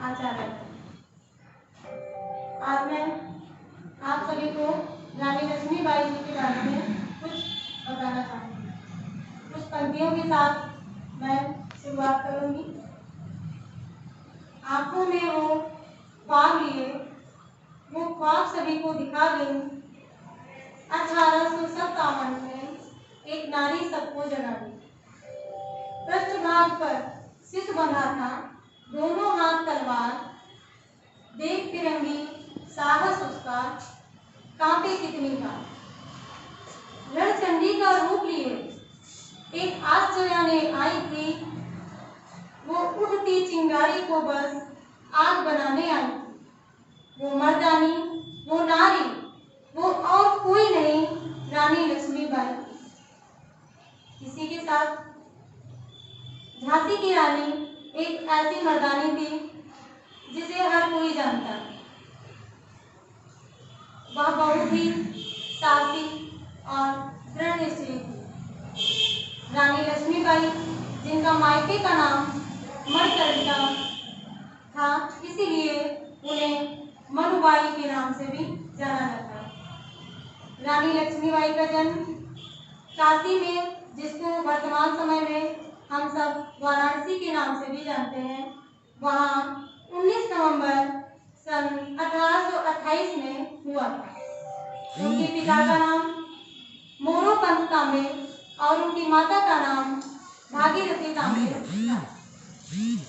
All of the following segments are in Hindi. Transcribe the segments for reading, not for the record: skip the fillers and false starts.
आचार्य। आज मैं आप सभी को रानी लक्ष्मीबाई जी के बारे में कुछ बताना चाहूँगी। कुछ पंक्तियों के साथ मैं शुरुआत करूँगी। आंखों में वो ख्वाब लिए, वो ख्वाब सभी को दिखा गई। 1857 में एक नारी सबको जगा दी। पृष्ठभाग पर सिर बंधा था, दोनों हाथ तलवार, देख फिरंगी साहस उसका, कांपे कितनी बार। रणचंडी का रूप लिए एक आश्चर्य ने आई थी, वो उठती चिंगारी को बस आग बनाने आई थी। वो मर्दानी, वो नारी, वो और कोई नहीं, रानी लक्ष्मीबाई। इसी के साथ झांसी की रानी एक ऐसी मर्दानी थी जिसे हर कोई जानता है। वह बहुत ही साहसी और दृढ़ स्त्री थी। रानी लक्ष्मीबाई, जिनका मायके का नाम मणिकर्णिका था, इसीलिए उन्हें मनुबाई के नाम से भी जाना जाता है। रानी लक्ष्मीबाई का जन्म काशी में, जिसको वर्तमान समय में हम सब वाराणसी के नाम से भी जानते हैं, वहाँ 19 नवंबर सन 1828 में हुआ था। उनके पिता का नाम मोरोपंत तांबे और उनकी माता का नाम भागीरथी तांबे था।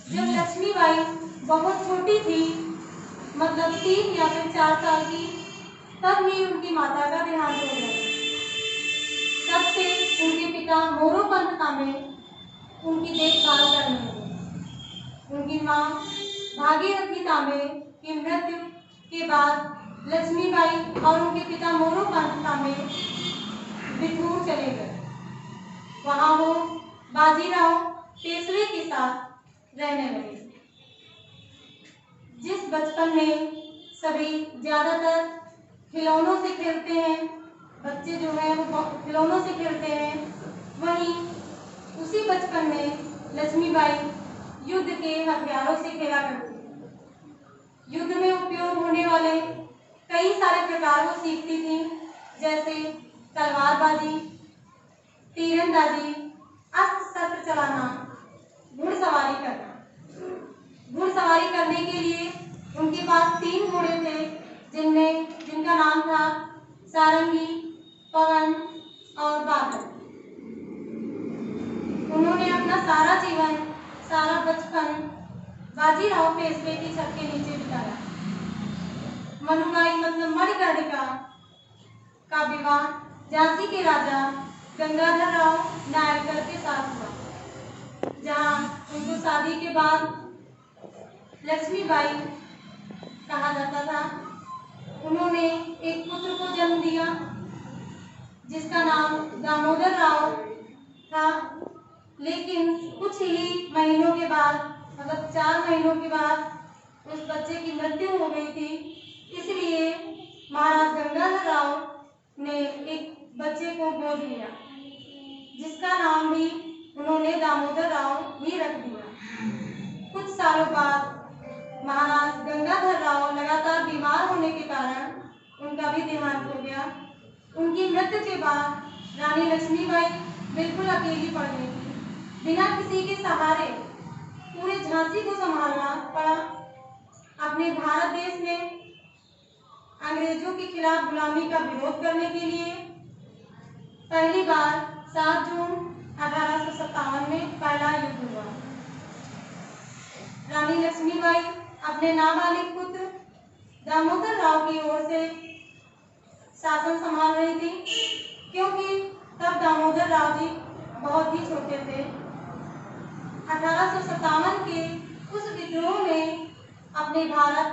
जब लक्ष्मीबाई बहुत छोटी थी, मतलब 3 या फिर 4 साल की, तब ही उनकी माता का देहांत हो गया। तब से उनके पिता मोरोपंत तांबे उनकी देखभाल करने लगे। उनकी माँ भागीरथी तांबे की मृत्यु के बाद लक्ष्मीबाई और उनके पिता मोरोपंत तांबे बिठूर चले गए। वहाँ वो बाजीराव पेशवे के साथ रहने लगे। जिस बचपन में सभी ज्यादातर खिलौनों से खेलते हैं, बच्चे जो हैं वो खिलौनों से खेलते हैं, वहीं उसी बचपन में लक्ष्मीबाई युद्ध के हथियारों से खेला करती थी। युद्ध में उपयोग होने वाले कई सारे प्रकार वो सीखती थी, जैसे तलवारबाजी, तीरंदाजी, अस्त्र शस्त्र चलाना, घुड़सवारी करना। घुड़सवारी करने के लिए उनके पास 3 घोड़े थे, जिनका नाम था सारंगी, पवन और बादल। उन्होंने अपना सारा जीवन, सारा बचपन बाजीराव पेशवे की छत के नीचे बिताया। मनुबाई मतलब मणिकर्णिका का विवाह झांसी के राजा गंगाधर राव नायकर के साथ हुआ, जहां उनको शादी के बाद लक्ष्मीबाई कहा जाता था। उन्होंने एक पुत्र को जन्म दिया जिसका नाम दामोदर राव था, लेकिन कुछ ही महीनों के बाद, मतलब 4 महीनों के बाद उस बच्चे की मृत्यु हो गई थी। इसलिए महाराज गंगाधर राव ने एक बच्चे को गोद लिया, जिसका नाम भी उन्होंने दामोदर राव ही रख दिया। कुछ सालों बाद महाराज गंगाधर राव लगातार बीमार होने के कारण उनका भी देहांत हो गया। उनकी मृत्यु के बाद रानी लक्ष्मीबाई बिल्कुल अकेली पड़ गई थी। बिना किसी के सहारे पूरे झांसी को संभालना पड़ा। अपने भारत देश में अंग्रेजों के खिलाफ गुलामी का विरोध करने के लिए पहली बार 7 जून 1857 में पहला युद्ध हुआ। रानी लक्ष्मीबाई अपने नाबालिग पुत्र दामोदर राव की ओर से शासन संभाल रही थी, क्योंकि तब दामोदर राव जी बहुत ही छोटे थे। 1857 के उस विद्रोह में अपने भारत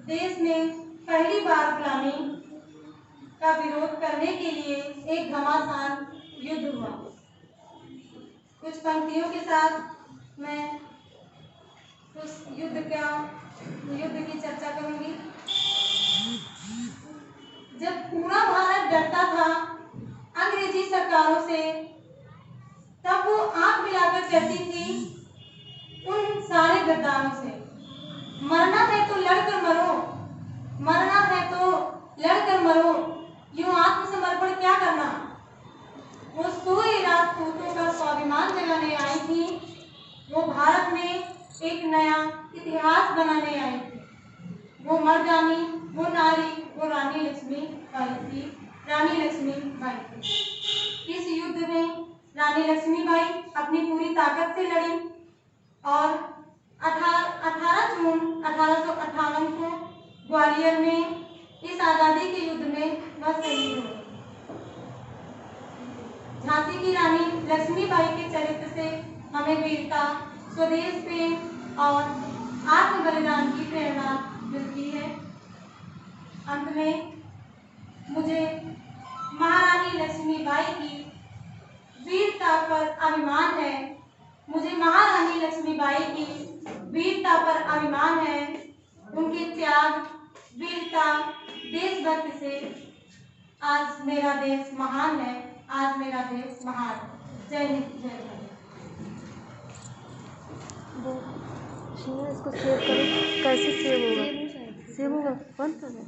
देश में पहली बार गुलामी का विरोध करने के लिए एक घमासान युद्ध हुआ। कुछ पंक्तियों के साथ मैं उस युद्ध की चर्चा करूंगी। जब पूरा भारत डरता था अंग्रेजी सरकारों से, तब वो आंख मिलाकर कहती थी उन सारे गद्दारों से मरना है तो लड़कर मरो, मरना है तो लड़कर मरो, यूं आत्मसमर्पण क्या करना। वो सोई रात तूतों का स्वाभिमान जगाने आई थी, वो भारत में एक नया इतिहास बनाने आई थी। वो मर्दानी, वो नारी, वो रानी लक्ष्मीबाई थी, रानी लक्ष्मीबाई थी। इस युद्ध में रानी लक्ष्मीबाई अपनी पूरी ताकत से लड़ी और 18 जून 1858 को ग्वालियर में इस आज़ादी के युद्ध में वह शहीद हो गई। झांसी की रानी लक्ष्मीबाई के चरित्र से हमें वीरता, स्वदेश प्रेम और आत्म बलिदान की प्रेरणा मिलती है। अंत में मुझे महारानी लक्ष्मीबाई की वीरता पर अभिमान है, मुझे महारानी लक्ष्मीबाई की वीरता पर अभिमान है। उनके त्याग, वीरता, देशभक्ति से आज मेरा देश महान है, आज मेरा देश महान है। जय हिंद, जय भारत। इसको सेव करो, कैसे सेव होगा? सेव होगा, बंद कर दो।